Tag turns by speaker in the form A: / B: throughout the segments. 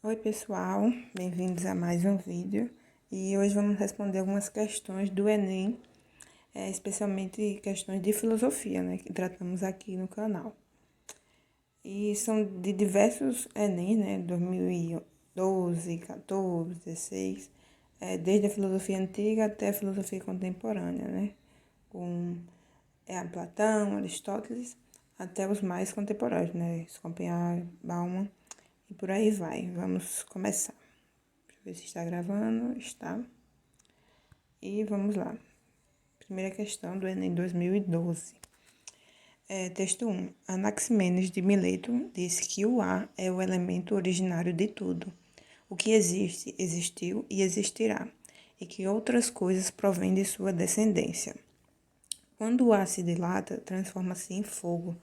A: Oi pessoal, bem-vindos a mais um vídeo e hoje vamos responder algumas questões do Enem, especialmente questões de filosofia, né, que tratamos aqui no canal. E são de diversos Enem, né, 2012, 14, 16, desde a filosofia antiga até a filosofia contemporânea, né, com a Platão, Aristóteles, até os mais contemporâneos, né, Schopenhauer, Bauman, e por aí vai. Vamos começar. Deixa eu ver se está gravando. Está. E vamos lá. Primeira questão do Enem 2012. Texto 1. Anaximenes de Mileto disse que o ar é o elemento originário de tudo. O que existe, existiu e existirá, e que outras coisas provêm de sua descendência. Quando o ar se dilata, transforma-se em fogo,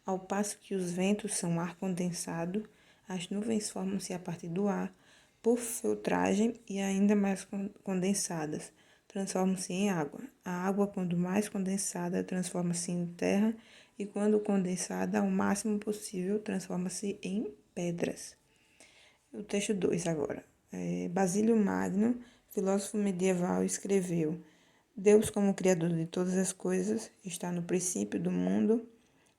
A: ao passo que os ventos são ar condensado, as nuvens formam-se a partir do ar, por filtragem e ainda mais condensadas, transformam-se em água. A água, quando mais condensada, transforma-se em terra e, quando condensada ao máximo possível, transforma-se em pedras. O texto 2 agora. Basílio Magno, filósofo medieval, escreveu: Deus, como Criador de todas as coisas, está no princípio do mundo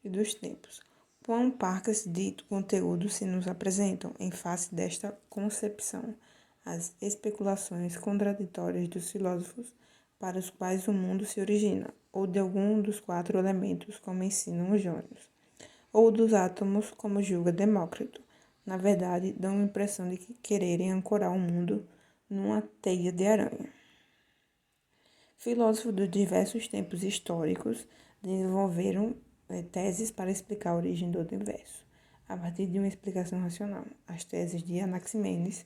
A: e dos tempos. Quão parcas de conteúdo se nos apresentam em face desta concepção, as especulações contraditórias dos filósofos para os quais o mundo se origina, ou de algum dos quatro elementos, como ensinam os jônios, ou dos átomos, como julga Demócrito. Na verdade, dão a impressão de quererem ancorar o mundo numa teia de aranha. Filósofos dos diversos tempos históricos desenvolveram teses para explicar a origem do universo, a partir de uma explicação racional. As teses de Anaximenes,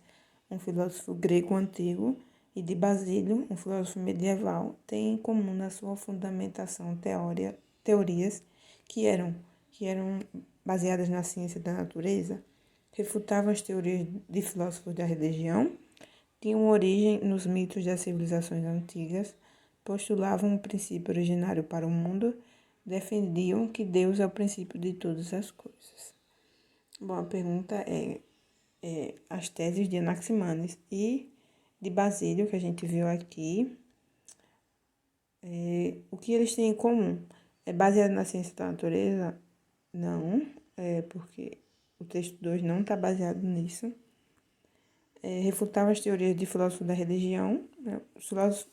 A: um filósofo grego antigo, e de Basílio, um filósofo medieval, têm em comum na sua fundamentação teorias que eram baseadas na ciência da natureza, refutavam as teorias de filósofos da religião, tinham origem nos mitos das civilizações antigas, postulavam um princípio originário para o mundo, defendiam que Deus é o princípio de todas as coisas. Bom, a pergunta é as teses de Anaximanes e de Basílio, que a gente viu aqui, o que eles têm em comum? É baseado na ciência da natureza? Não, porque o texto 2 não está baseado nisso. Refutava as teorias de filósofos da religião. Né? Os filósofos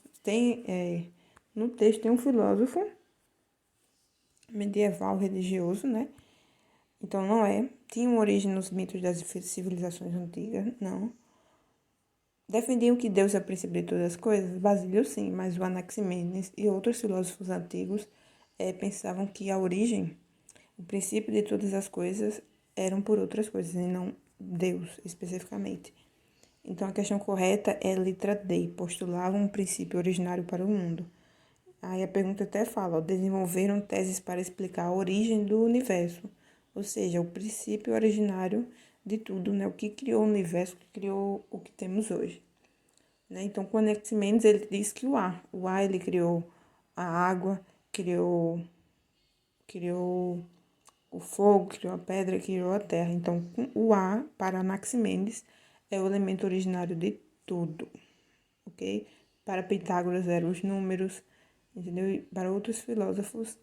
A: no texto tem um filósofo medieval religioso, né? Então não é. Tinha uma origem nos mitos das civilizações antigas, não. Defendiam que Deus é o princípio de todas as coisas? Basílio sim, mas o Anaximenes e outros filósofos antigos pensavam que a origem, o princípio de todas as coisas eram por outras coisas, e não Deus especificamente. Então a questão correta é a letra D, postulavam um princípio originário para o mundo. Aí a pergunta até fala, desenvolveram teses para explicar a origem do universo, ou seja, o princípio originário de tudo, né? O que criou o universo, o que criou o que temos hoje. Né? Então, com Anaximenes, ele diz que o ar ele criou a água, criou o fogo, criou a pedra, criou a terra. Então, o ar, para Anaximenes, é o elemento originário de tudo, ok? Para Pitágoras eram os números, entendeu? E para outros filósofos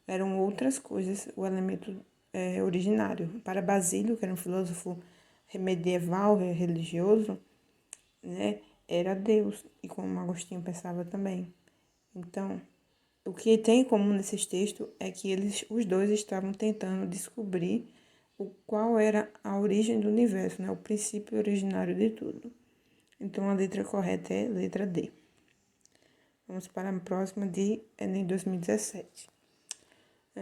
A: eram outras coisas, o elemento originário. Para Basílio, que era um filósofo medieval, religioso, né? Era Deus, e como Agostinho pensava também. Então, o que tem em comum nesses textos é que os dois estavam tentando descobrir qual era a origem do universo, né? O princípio originário de tudo. Então, a letra correta é letra D. Vamos para a próxima de Enem 2017.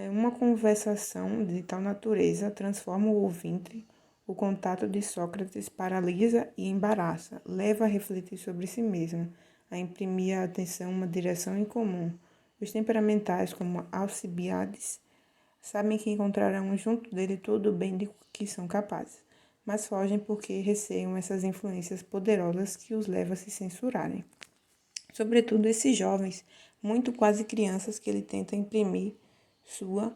A: Uma conversação de tal natureza transforma o ouvinte, o contato de Sócrates paralisa e embaraça, leva a refletir sobre si mesmo, a imprimir à atenção uma direção em comum. Os temperamentais, como Alcibiades, sabem que encontrarão junto dele todo o bem de que são capazes, mas fogem porque receiam essas influências poderosas que os levam a se censurarem. Sobretudo esses jovens, muito quase crianças, que ele tenta imprimir sua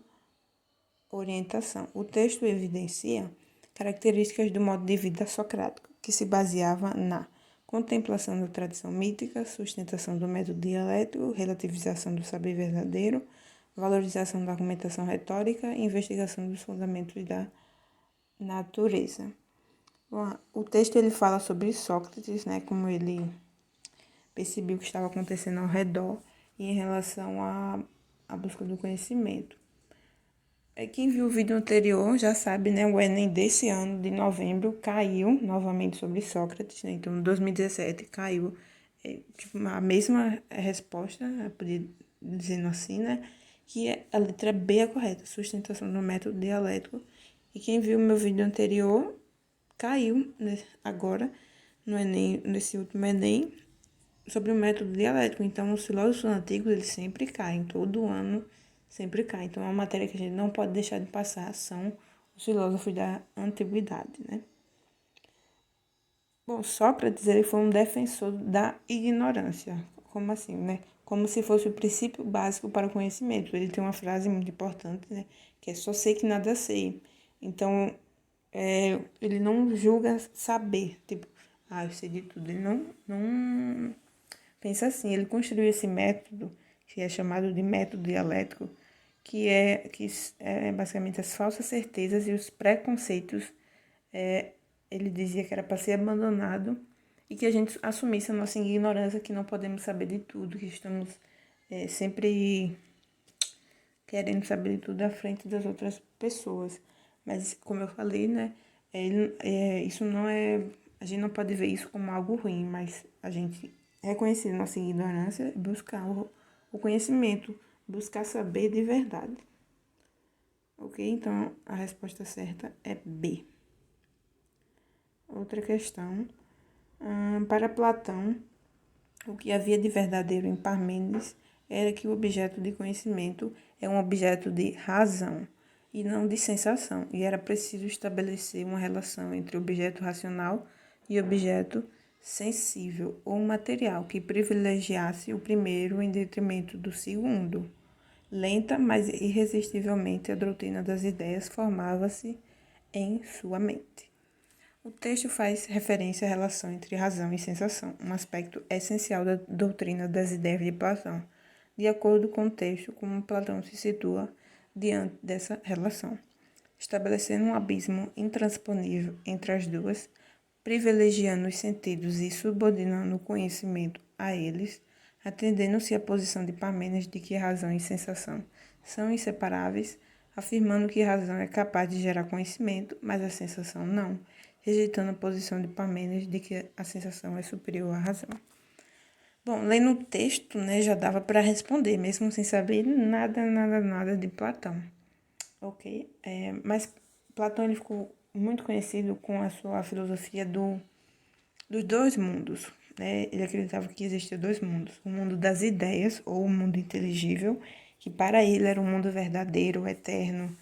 A: orientação. O texto evidencia características do modo de vida socrático, que se baseava na contemplação da tradição mítica, sustentação do método dialético, relativização do saber verdadeiro, valorização da argumentação retórica e investigação dos fundamentos da natureza. Bom, o texto ele fala sobre Sócrates, né, como ele percebeu o que estava acontecendo ao redor e em relação à busca do conhecimento. Quem viu o vídeo anterior já sabe, né? O Enem desse ano, de novembro, caiu novamente sobre Sócrates, né? Então, em 2017 caiu a mesma resposta, dizendo assim, né? Que a letra B é a correta, sustentação do método dialético. E quem viu o meu vídeo anterior caiu, né, agora no Enem, nesse último Enem, sobre o método dialético. Então, os filósofos antigos, eles sempre caem, todo ano sempre caem. Então, é uma matéria que a gente não pode deixar de passar, são os filósofos da antiguidade, né? Bom, Sócrates, ele foi um defensor da ignorância. Como assim, né? Como se fosse o princípio básico para o conhecimento. Ele tem uma frase muito importante, né? Que é só sei que nada sei. Então, ele não julga saber, tipo, eu sei de tudo. Ele não pensa assim, ele construiu esse método, que é chamado de método dialético, que é basicamente as falsas certezas e os preconceitos. Ele dizia que era para ser abandonado e que a gente assumisse a nossa ignorância, que não podemos saber de tudo, que estamos sempre querendo saber de tudo à frente das outras pessoas. Mas, como eu falei, né, isso não é... A gente não pode ver isso como algo ruim, mas a gente reconhecer nossa ignorância e buscar o conhecimento, buscar saber de verdade. Ok? Então, a resposta certa é B. Outra questão. Para Platão, o que havia de verdadeiro em Parmênides era que o objeto de conhecimento é um objeto de razão e não de sensação, e era preciso estabelecer uma relação entre objeto racional e objeto sensível ou material que privilegiasse o primeiro em detrimento do segundo. Lenta, mas irresistivelmente a doutrina das ideias formava-se em sua mente. O texto faz referência à relação entre razão e sensação, um aspecto essencial da doutrina das ideias de Platão. De acordo com o texto, como Platão se situa diante dessa relação, estabelecendo um abismo intransponível entre as duas, privilegiando os sentidos e subordinando o conhecimento a eles, atendendo-se à posição de Parmênides de que razão e sensação são inseparáveis, afirmando que razão é capaz de gerar conhecimento, mas a sensação não, rejeitando a posição de Parmênides de que a sensação é superior à razão. Bom, lendo o texto, né, já dava para responder, mesmo sem saber nada de Platão. Ok? Mas Platão ele ficou muito conhecido com a sua filosofia dos dois mundos. Né? Ele acreditava que existiam dois mundos. O mundo das ideias, ou o mundo inteligível, que para ele era um mundo verdadeiro, eterno,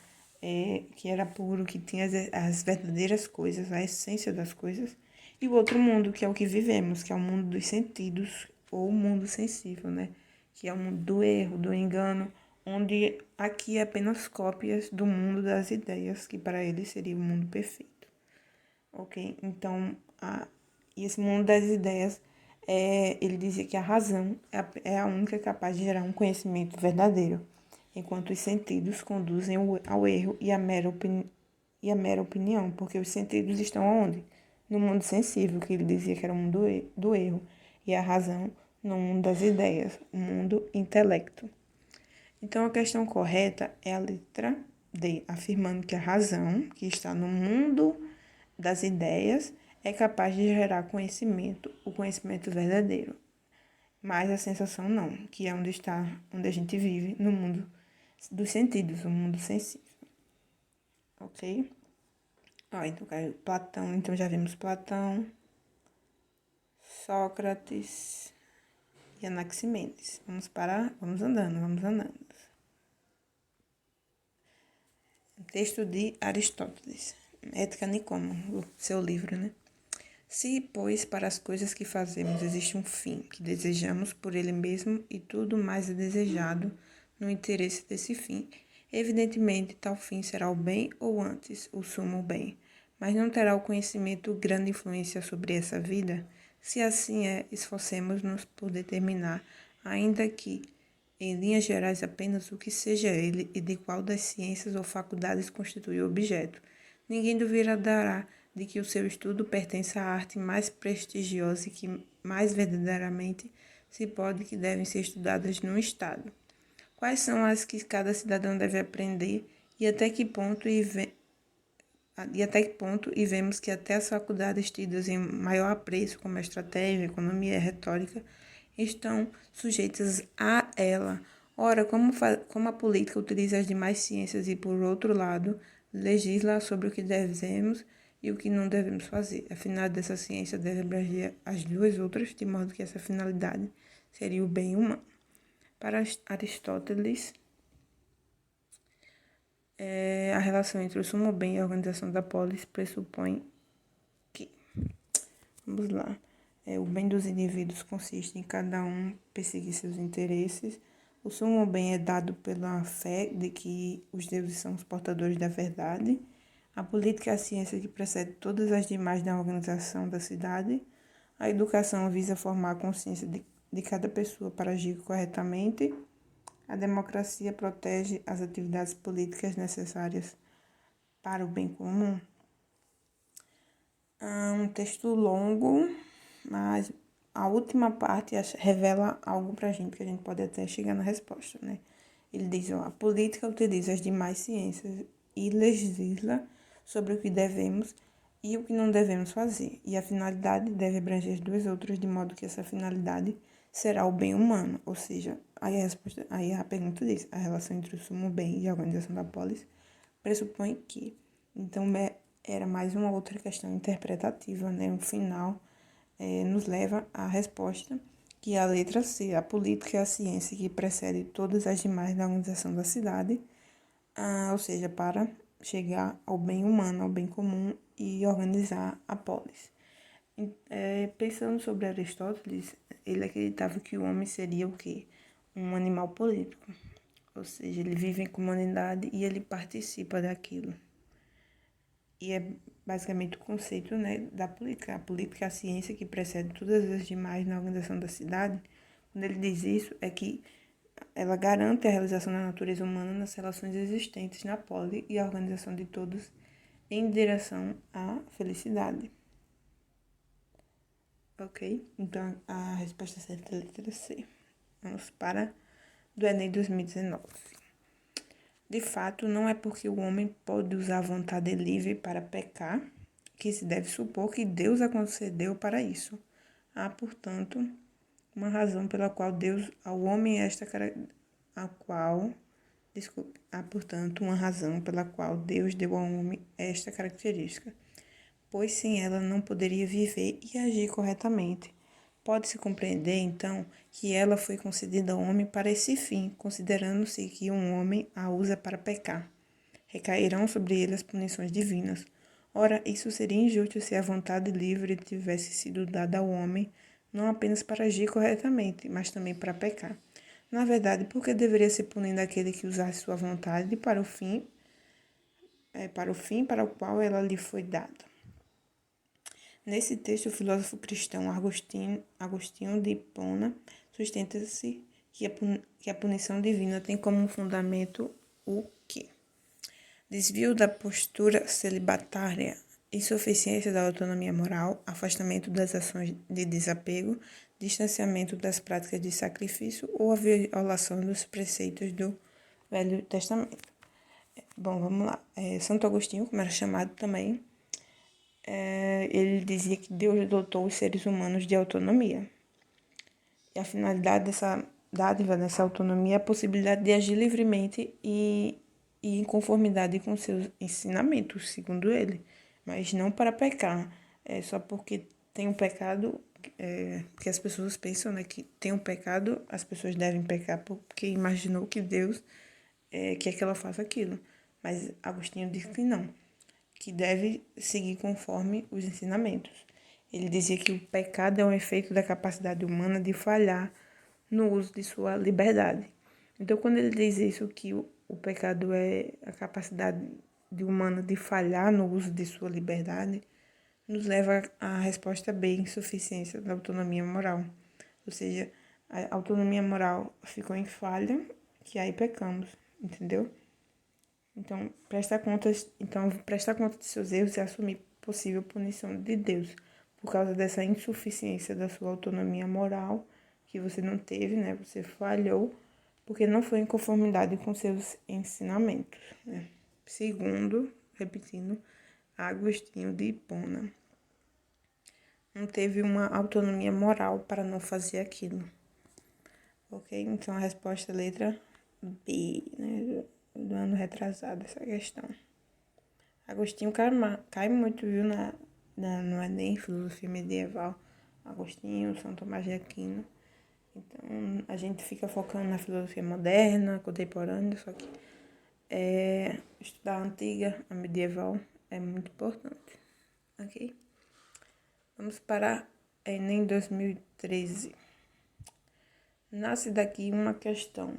A: que era puro, que tinha as verdadeiras coisas, a essência das coisas. E o outro mundo, que é o que vivemos, que é o mundo dos sentidos, ou o mundo sensível, né? Que é o mundo do erro, do engano, onde aqui é apenas cópias do mundo das ideias, que para ele seria o mundo perfeito. Ok? Então, e esse mundo das ideias, ele dizia que a razão é a única capaz de gerar um conhecimento verdadeiro, enquanto os sentidos conduzem ao erro e à mera opinião, porque os sentidos estão onde? No mundo sensível, que ele dizia que era o mundo do erro, e a razão no mundo das ideias, o mundo intelecto. Então, a questão correta é a letra D, afirmando que a razão, que está no mundo das ideias, é capaz de gerar conhecimento, o conhecimento verdadeiro. Mas a sensação não, que é onde a gente vive, no mundo dos sentidos, o mundo sensível. Ok? Então, Platão, então já vimos Platão, Sócrates e Anaximenes. Vamos andando. Texto de Aristóteles, Ética Nicômaco, seu livro, né? Se, pois, para as coisas que fazemos existe um fim que desejamos por ele mesmo e tudo mais é desejado no interesse desse fim, evidentemente tal fim será o bem ou antes o sumo bem. mas não terá o conhecimento grande influência sobre essa vida? Se assim é, esforcemos-nos por determinar, ainda que em linhas gerais apenas o que seja ele e de qual das ciências ou faculdades constitui o objeto. Ninguém duvidará de que o seu estudo pertence à arte mais prestigiosa e que mais verdadeiramente se pode que devem ser estudadas no Estado. Quais são as que cada cidadão deve aprender e até que ponto e vemos que até as faculdades tidas em maior apreço, como a estratégia, a economia e a retórica, estão sujeitas a ela. Ora, como a política utiliza as demais ciências e, por outro lado, legisla sobre o que devemos e o que não devemos fazer. A finalidade dessa ciência deve abranger as duas outras, de modo que essa finalidade seria o bem humano. Para Aristóteles, a relação entre o sumo bem e a organização da polis pressupõe que, vamos lá, o bem dos indivíduos consiste em cada um perseguir seus interesses. O sumo bem é dado pela fé de que os deuses são os portadores da verdade. A política é a ciência que precede todas as demais na organização da cidade. A educação visa formar a consciência de cada pessoa para agir corretamente. A democracia protege as atividades políticas necessárias para o bem comum. Um texto longo, mas a última parte revela algo para a gente, que a gente pode até chegar na resposta, né? Ele diz, a política utiliza as demais ciências e legisla sobre o que devemos e o que não devemos fazer. E a finalidade deve abranger as duas outras, de modo que essa finalidade será o bem humano. Ou seja, aí a pergunta diz, a relação entre o sumo bem e a organização da polis pressupõe que. Então, era mais uma outra questão interpretativa, né? O final nos leva à resposta, que é a letra C. A política é a ciência que precede todas as demais na organização da cidade, ou seja, para chegar ao bem humano, ao bem comum e organizar a polis. Pensando sobre Aristóteles, ele acreditava que o homem seria o quê? Um animal político. Ou seja, ele vive em comunidade e ele participa daquilo. E é basicamente o conceito, né, da política. A política é a ciência que precede todas as demais na organização da cidade. Quando ele diz isso, é que ela garante a realização da natureza humana nas relações existentes na poli e a organização de todos em direção à felicidade. Ok? Então, a resposta certa é a letra C. Vamos para do Enem 2019. De fato, não é porque o homem pode usar a vontade livre para pecar que se deve supor que Deus a concedeu para isso. Há, portanto, uma razão pela qual Deus ao homem deu ao homem esta característica, pois sem ela não poderia viver e agir corretamente. Pode-se compreender, então, que ela foi concedida ao homem para esse fim, considerando-se que um homem a usa para pecar. Recairão sobre ele as punições divinas. Ora, isso seria injusto se a vontade livre tivesse sido dada ao homem, não apenas para agir corretamente, mas também para pecar. Na verdade, por que deveria ser punido aquele que usasse sua vontade para o fim para o qual ela lhe foi dada? Nesse texto, o filósofo cristão Agostinho de Hipona sustenta-se que a punição divina tem como fundamento o quê? Desvio da postura celibatária, insuficiência da autonomia moral, afastamento das ações de desapego, distanciamento das práticas de sacrifício ou a violação dos preceitos do Velho Testamento. Bom, vamos lá. Santo Agostinho, como era chamado também, ele dizia que Deus dotou os seres humanos de autonomia. E a finalidade dessa dádiva, dessa autonomia, é a possibilidade de agir livremente e em conformidade com seus ensinamentos, segundo ele. Mas não para pecar. Só porque tem um pecado, que as pessoas pensam, né, que tem um pecado, as pessoas devem pecar porque imaginou que Deus quer que ela faça aquilo. Mas Agostinho diz que não, que deve seguir conforme os ensinamentos. Ele dizia que o pecado é um efeito da capacidade humana de falhar no uso de sua liberdade. Então, quando ele diz isso, que o pecado é a capacidade humana de falhar no uso de sua liberdade, nos leva à resposta B, insuficiência da autonomia moral. Ou seja, a autonomia moral ficou em falha, que aí pecamos, entendeu? Então, presta conta de seus erros e assumir possível punição de Deus por causa dessa insuficiência da sua autonomia moral que você não teve, né? Você falhou porque não foi em conformidade com seus ensinamentos, né? Segundo, repetindo, Agostinho de Hipona, não teve uma autonomia moral para não fazer aquilo. Ok? Então, a resposta é letra B, né? Do ano retrasado, essa questão. Agostinho cai muito, viu, no Enem, filosofia medieval. Agostinho, São Tomás de Aquino. Então, a gente fica focando na filosofia moderna, contemporânea, só que estudar a antiga, a medieval, é muito importante, ok? Vamos para Enem 2013. Nasce daqui uma questão.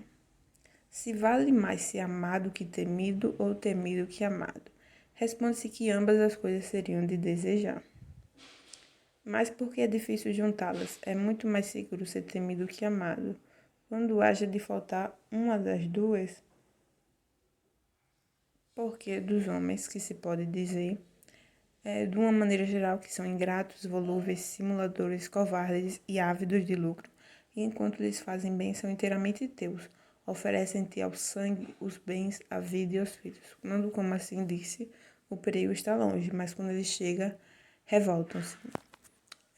A: Se vale mais ser amado que temido ou temido que amado? Responde-se que ambas as coisas seriam de desejar. Mas por que é difícil juntá-las? É muito mais seguro ser temido que amado. Quando haja de faltar uma das duas, porque dos homens, que se pode dizer, de uma maneira geral, que são ingratos, volúveis, simuladores, covardes e ávidos de lucro, e enquanto lhes fazem bem, são inteiramente teus. Oferecem-te ao sangue, os bens, a vida e os filhos. Quando, como assim disse, o perigo está longe, mas quando ele chega, revoltam-se.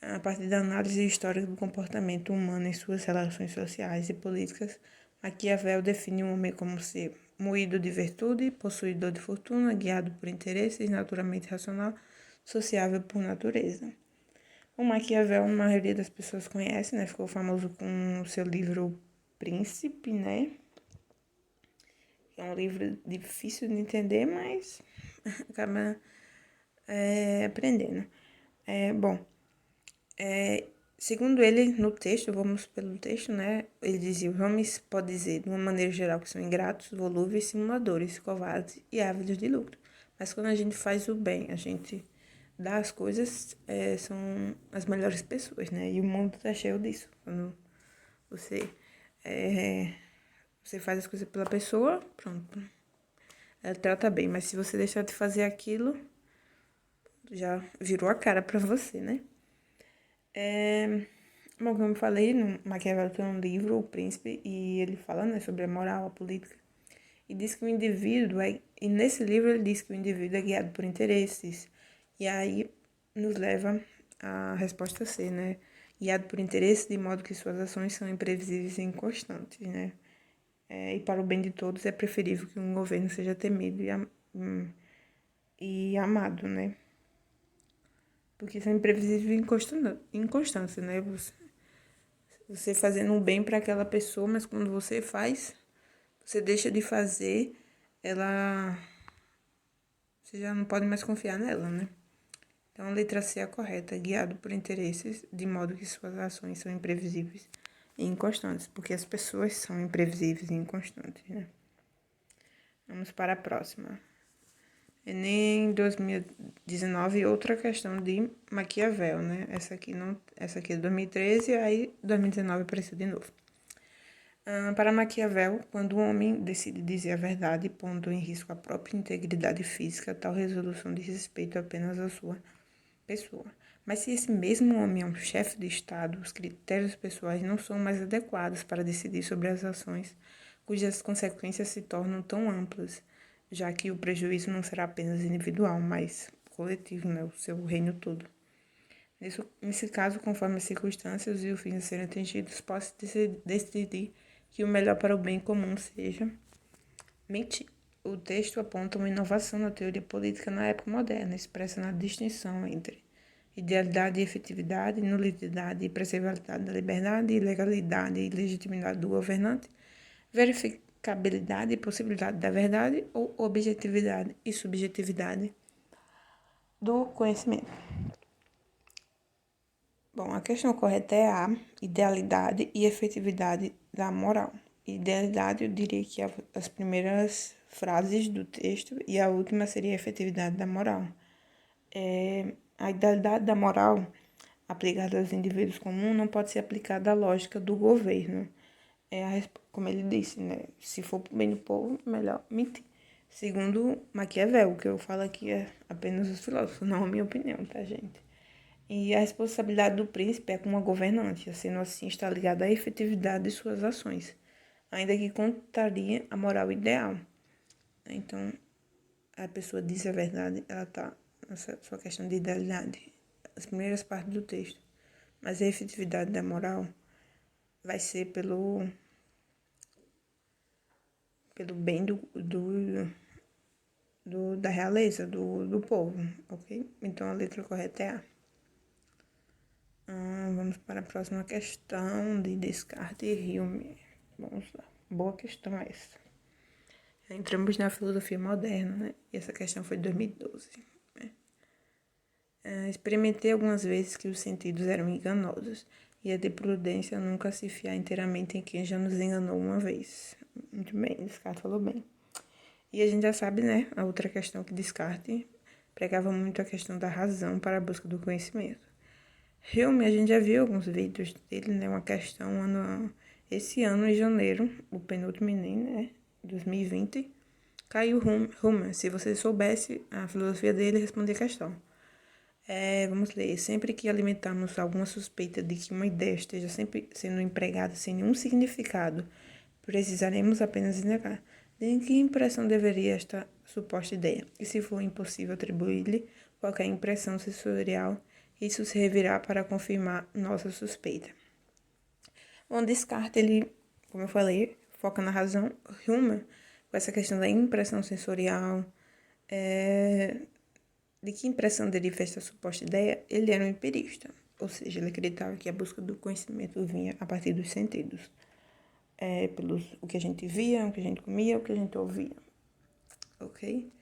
A: A partir da análise histórica do comportamento humano em suas relações sociais e políticas, Maquiavel define o homem como ser moído de virtude, possuidor de fortuna, guiado por interesses, naturalmente racional, sociável por natureza. O Maquiavel, a maioria das pessoas conhece, né? Ficou famoso com o seu livro Príncipe, né? É um livro difícil de entender, mas acaba aprendendo. Segundo ele, no texto, vamos pelo texto, né? Ele dizia: os homens, pode dizer, de uma maneira geral, que são ingratos, volúveis, simuladores, covardes e ávidos de lucro. Mas quando a gente faz o bem, a gente dá as coisas, são as melhores pessoas, né? E o mundo tá cheio disso. Quando você, você faz as coisas pela pessoa, pronto. Ela trata bem. Mas se você deixar de fazer aquilo, já virou a cara pra você, né? Bom, como eu falei, Maquiavel tem um livro, O Príncipe, e ele fala, né, sobre a moral, a política. E diz que o indivíduo e nesse livro ele diz que o indivíduo é guiado por interesses. E aí nos leva à resposta C, né? Guiado por interesses, de modo que suas ações são imprevisíveis e inconstantes, né? E para o bem de todos é preferível que um governo seja temido e amado, né? Porque são imprevisíveis e inconstantes, né? Você fazendo um bem para aquela pessoa, mas quando você faz, você deixa de fazer, você já não pode mais confiar nela, né? Então, a letra C é a correta, guiado por interesses, de modo que suas ações são imprevisíveis e inconstantes, porque as pessoas são imprevisíveis e inconstantes, né? Vamos para a próxima. Enem 2019, outra questão de Maquiavel, né? Essa aqui é 2013, aí 2019 apareceu de novo. Para Maquiavel, quando o homem decide dizer a verdade, pondo em risco a própria integridade física, tal resolução diz respeito apenas à sua pessoa. Mas se esse mesmo homem é um chefe de Estado, os critérios pessoais não são mais adequados para decidir sobre as ações cujas consequências se tornam tão amplas, já que o prejuízo não será apenas individual, mas coletivo, né? O seu reino todo. Nesse caso, conforme as circunstâncias e os fins a serem atingidos, posso decidir que o melhor para o bem comum seja mentir. O texto aponta uma inovação na teoria política na época moderna, expressa na distinção entre idealidade e efetividade, nulidade e preservabilidade da liberdade, legalidade e legitimidade do governante, verificabilidade e possibilidade da verdade ou objetividade e subjetividade do conhecimento. Bom, a questão correta é a idealidade e efetividade da moral. Idealidade, eu diria que as primeiras frases do texto e a última seria a efetividade da moral. A idealidade da moral aplicada aos indivíduos comuns não pode ser aplicada à lógica do governo. Como ele disse, né? Se for pro bem do povo, melhor mentir. Segundo Maquiavel, o que eu falo aqui é apenas os filósofos, não a minha opinião, tá, gente? E a responsabilidade do príncipe é como a governante, sendo assim está ligada à efetividade de suas ações, ainda que contraria a moral ideal. Então, a pessoa diz a verdade, ela está nessa sua questão de idealidade, as primeiras partes do texto. Mas a efetividade da moral vai ser pelo bem da realeza, do povo, ok? Então, a letra correta é A. Vamos para a próxima questão de Descartes e Hume. Vamos lá. Boa questão essa. Entramos na filosofia moderna, né? E essa questão foi de 2012. Né? Experimentei algumas vezes que os sentidos eram enganosos e é de prudência nunca se fiar inteiramente em quem já nos enganou uma vez. Muito bem, Descartes falou bem. E a gente já sabe, né? A outra questão que Descartes pregava muito a questão da razão para a busca do conhecimento. Hume, a gente já viu alguns vídeos dele, né? Uma questão esse ano, em janeiro, o penúltimo Enem, né? 2020, caiu Hume. Se você soubesse a filosofia dele, respondia a questão. Vamos ler. Sempre que alimentarmos alguma suspeita de que uma ideia esteja sempre sendo empregada sem nenhum significado, precisaremos apenas negar. De que impressão deveria esta suposta ideia? E se for impossível atribuir-lhe qualquer impressão sensorial, isso servirá para confirmar nossa suspeita. Bom, Descartes, ele, como eu falei, foca na razão. Hume, com essa questão da impressão sensorial, de que impressão deriva esta suposta ideia, ele era um empirista, ou seja, ele acreditava que a busca do conhecimento vinha a partir dos sentidos, o que a gente via, o que a gente comia, o que a gente ouvia, ok?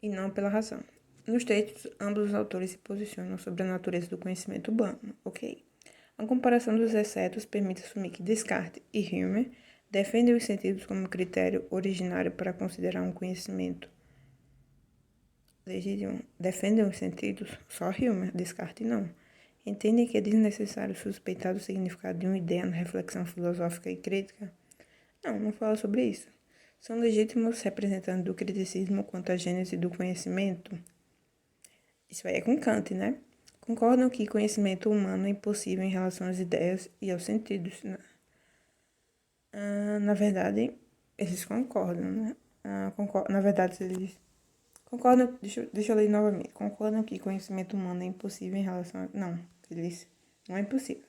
A: E não pela razão. Nos textos, ambos os autores se posicionam sobre a natureza do conhecimento humano, ok? A comparação dos excetos permite assumir que Descartes e Hume defendem os sentidos como critério originário para considerar um conhecimento legítimo. Defendem os sentidos, só Hume, Descartes não. Entendem que é desnecessário suspeitar do significado de uma ideia na reflexão filosófica e crítica? Não fala sobre isso. São legítimos representantes do criticismo quanto à gênese do conhecimento? Isso aí é com Kant, né? Concordam que conhecimento humano é impossível em relação às ideias e aos sentidos, né? Na verdade, eles concordam, né? Na verdade, eles concordam. Deixa eu ler novamente. Concordam que conhecimento humano é impossível em relação a. Não, eles. Não é impossível.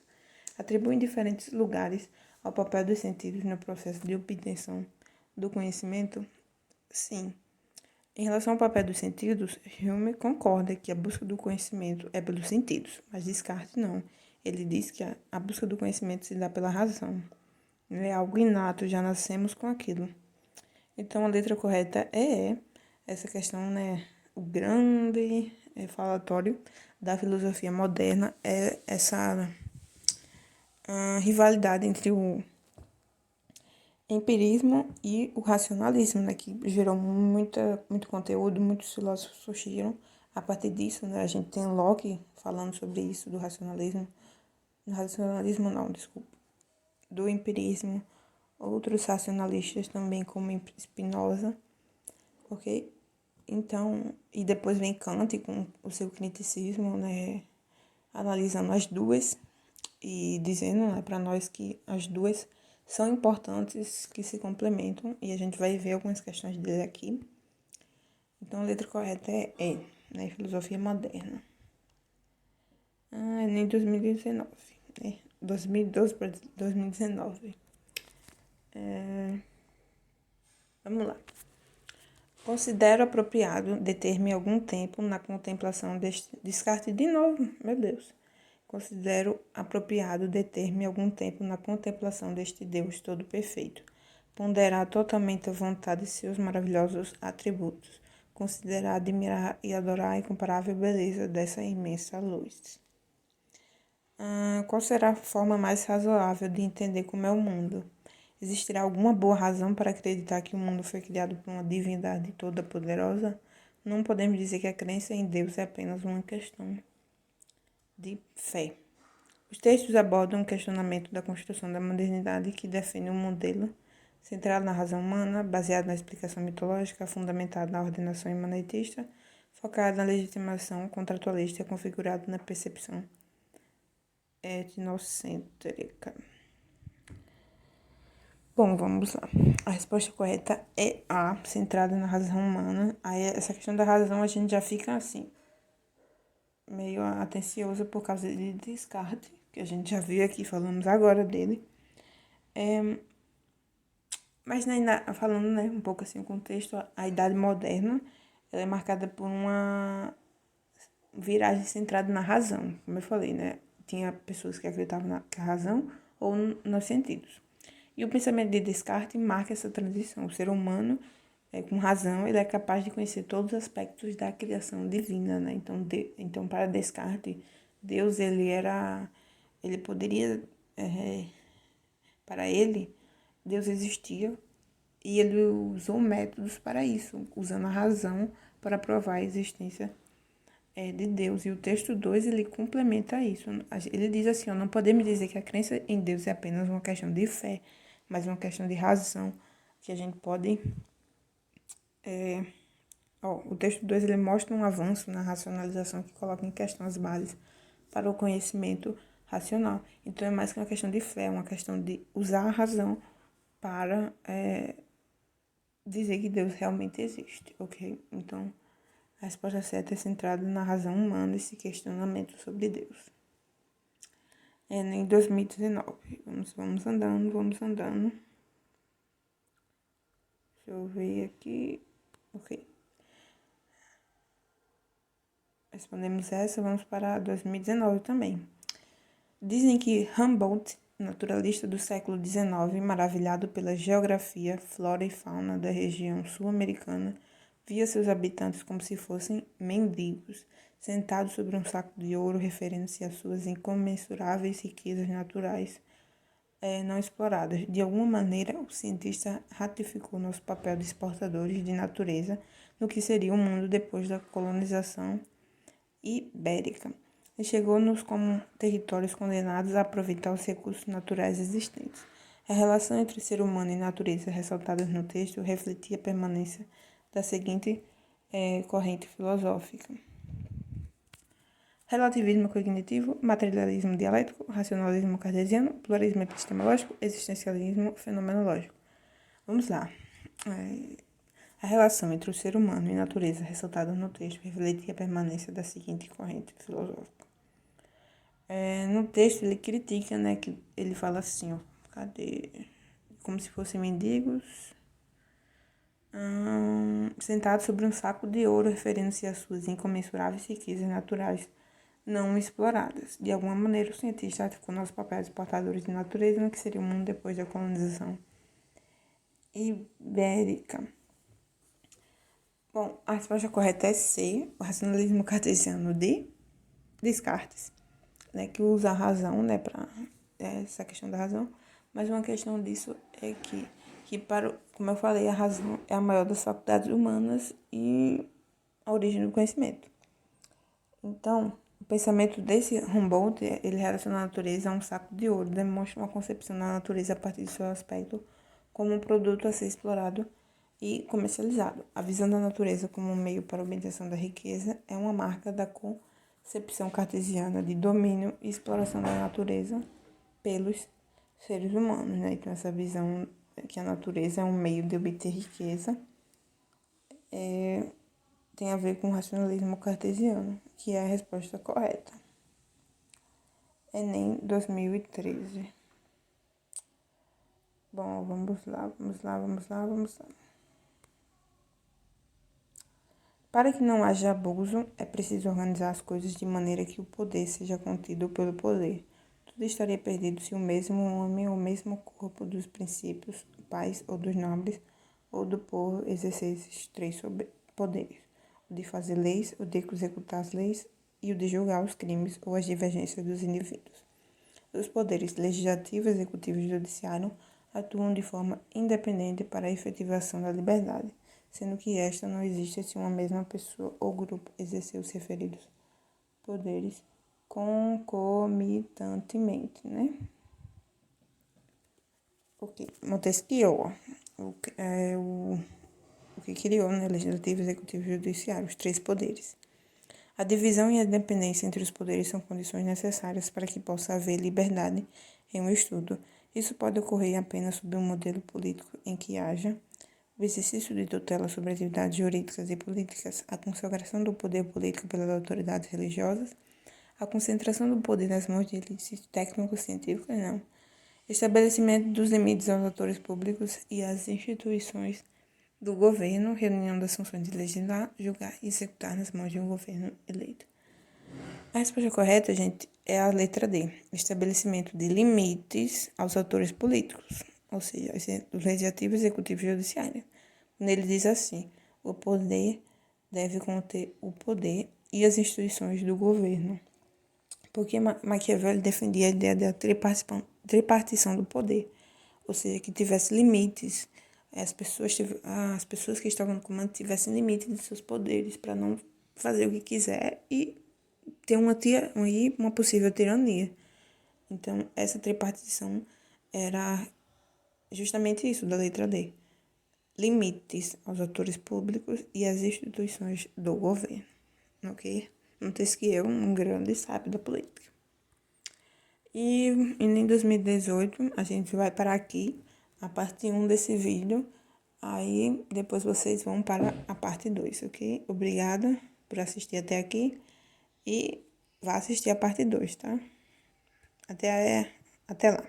A: Atribuem diferentes lugares ao papel dos sentidos no processo de obtenção do conhecimento? Sim. Em relação ao papel dos sentidos, Hume concorda que a busca do conhecimento é pelos sentidos, mas Descartes não. Ele diz que a busca do conhecimento se dá pela razão. É algo inato, já nascemos com aquilo. Então, a letra correta é essa questão, né? O grande falatório da filosofia moderna é essa rivalidade entre o empirismo e o racionalismo, né, que gerou muito conteúdo, muitos filósofos surgiram a partir disso, né, a gente tem Locke falando sobre isso, do racionalismo não, desculpa, do empirismo, outros racionalistas também, como Spinoza, ok? Então, e depois vem Kant com o seu criticismo, né, analisando as duas e dizendo, né, para nós que as duas são importantes, que se complementam, e a gente vai ver algumas questões dele aqui. Então, a letra correta é E, né? Filosofia moderna. Nem 2019, né? 2012 para 2019. Vamos lá. Considero apropriado deter-me algum tempo na contemplação deste. Descarte de novo, meu Deus. Considero apropriado deter-me algum tempo na contemplação deste Deus todo perfeito, ponderar totalmente a vontade de seus maravilhosos atributos, considerar, admirar e adorar a incomparável beleza dessa imensa luz. Qual será a forma mais razoável de entender como é o mundo? Existirá alguma boa razão para acreditar que o mundo foi criado por uma divindade toda-poderosa? Não podemos dizer que a crença em Deus é apenas uma questão de fé. Os textos abordam um questionamento da construção da modernidade que define um modelo centrado na razão humana, baseado na explicação mitológica, fundamentado na ordenação imanentista, focado na legitimação contratualista, configurado na percepção etnocêntrica. Bom, vamos lá. A resposta correta é A, centrada na razão humana. Aí, essa questão da razão, a gente já fica assim, meio atencioso por causa de Descartes, que a gente já viu aqui, falamos agora dele. Mas falando, né, um pouco assim o contexto, a Idade Moderna, ela é marcada por uma viragem centrada na razão, como eu falei, né? Tinha pessoas que acreditavam na razão ou nos sentidos. E o pensamento de Descartes marca essa transição. O ser humano, com razão, ele é capaz de conhecer todos os aspectos da criação divina, né? Então para Descartes, Deus, ele poderia, para ele, Deus existia e ele usou métodos para isso, usando a razão para provar a existência de Deus. E o texto 2, ele complementa isso. Ele diz assim, não podemos dizer que a crença em Deus é apenas uma questão de fé, mas uma questão de razão, que a gente pode... o texto 2, ele mostra um avanço na racionalização que coloca em questão as bases para o conhecimento racional. Então, é mais que uma questão de fé, é uma questão de usar a razão para dizer que Deus realmente existe, ok? Então, a resposta certa é centrada na razão humana, esse questionamento sobre Deus. Em 2019. Vamos andando. Deixa eu ver aqui. Ok. Respondemos essa, vamos para 2019 também. Dizem que Humboldt, naturalista do século XIX, maravilhado pela geografia, flora e fauna da região sul-americana, via seus habitantes como se fossem mendigos, sentados sobre um saco de ouro, referindo-se às suas incomensuráveis riquezas naturais não exploradas. De alguma maneira, o cientista ratificou nosso papel de exportadores de natureza no que seria o mundo depois da colonização ibérica. Enxergou-nos como territórios condenados a aproveitar os recursos naturais existentes. A relação entre ser humano e natureza ressaltada no texto refletia a permanência da seguinte corrente filosófica: relativismo cognitivo, materialismo dialético, racionalismo cartesiano, pluralismo epistemológico, existencialismo fenomenológico. Vamos lá. A relação entre o ser humano e a natureza ressaltada no texto refletia a permanência da seguinte corrente filosófica. No texto ele critica, né, que ele fala assim, cadê? Como se fossem mendigos sentados sobre um saco de ouro, referindo-se às suas incomensuráveis riquezas naturais não exploradas. De alguma maneira, o cientista articulou nosso papel de portadores de natureza no que seria o mundo depois da colonização ibérica. Bom, a resposta correta é C, o racionalismo cartesiano de Descartes, né, que usa a razão, né, para essa questão da razão, mas uma questão disso é como eu falei, a razão é a maior das faculdades humanas e a origem do conhecimento. Então, o pensamento desse Humboldt, ele relaciona a natureza a um saco de ouro, demonstra uma concepção da natureza a partir do seu aspecto como um produto a ser explorado e comercializado. A visão da natureza como um meio para a obtenção da riqueza é uma marca da concepção cartesiana de domínio e exploração da natureza pelos seres humanos, né? Então, essa visão que a natureza é um meio de obter riqueza tem a ver com o racionalismo cartesiano, que é a resposta correta. Enem 2013. Bom, vamos lá. Para que não haja abuso, é preciso organizar as coisas de maneira que o poder seja contido pelo poder. Tudo estaria perdido se o mesmo homem ou o mesmo corpo dos princípios, pais ou dos nobres, ou do povo exercesse esses três poderes: o de fazer leis, o de executar as leis e o de julgar os crimes ou as divergências dos indivíduos. Os poderes legislativo, executivo e judiciário atuam de forma independente para a efetivação da liberdade, sendo que esta não existe se uma mesma pessoa ou grupo exercer os referidos poderes concomitantemente, né? Ok. Montesquieu, o que criou, né, legislativo, executivo e judiciário, os três poderes. A divisão e a independência entre os poderes são condições necessárias para que possa haver liberdade em um estudo. Isso pode ocorrer apenas sob um modelo político em que haja o exercício de tutela sobre atividades jurídicas e políticas, a consagração do poder político pelas autoridades religiosas, a concentração do poder nas mãos de elites técnicos científicos, não. Estabelecimento dos limites aos atores públicos e às instituições do governo, reunião das funções de legislar, julgar e executar nas mãos de um governo eleito. A resposta correta, gente, é a letra D. Estabelecimento de limites aos atores políticos, ou seja, o legislativo, executivo e judiciário. Nele diz assim: o poder deve conter o poder e as instituições do governo. Porque Maquiavel defendia a ideia da tripartição do poder, ou seja, que tivesse limites, as pessoas que estavam no comando tivessem limites de seus poderes para não fazer o que quiser e ter uma possível tirania. Então, essa tripartição era justamente isso, da letra D. Limites aos atores públicos e às instituições do governo, ok? Montesquieu, um grande sábio da política. E em 2018, a gente vai parar aqui, a parte 1 desse vídeo. Aí, depois vocês vão para a parte 2, ok? Obrigada por assistir até aqui. E vá assistir a parte 2, tá? Até lá.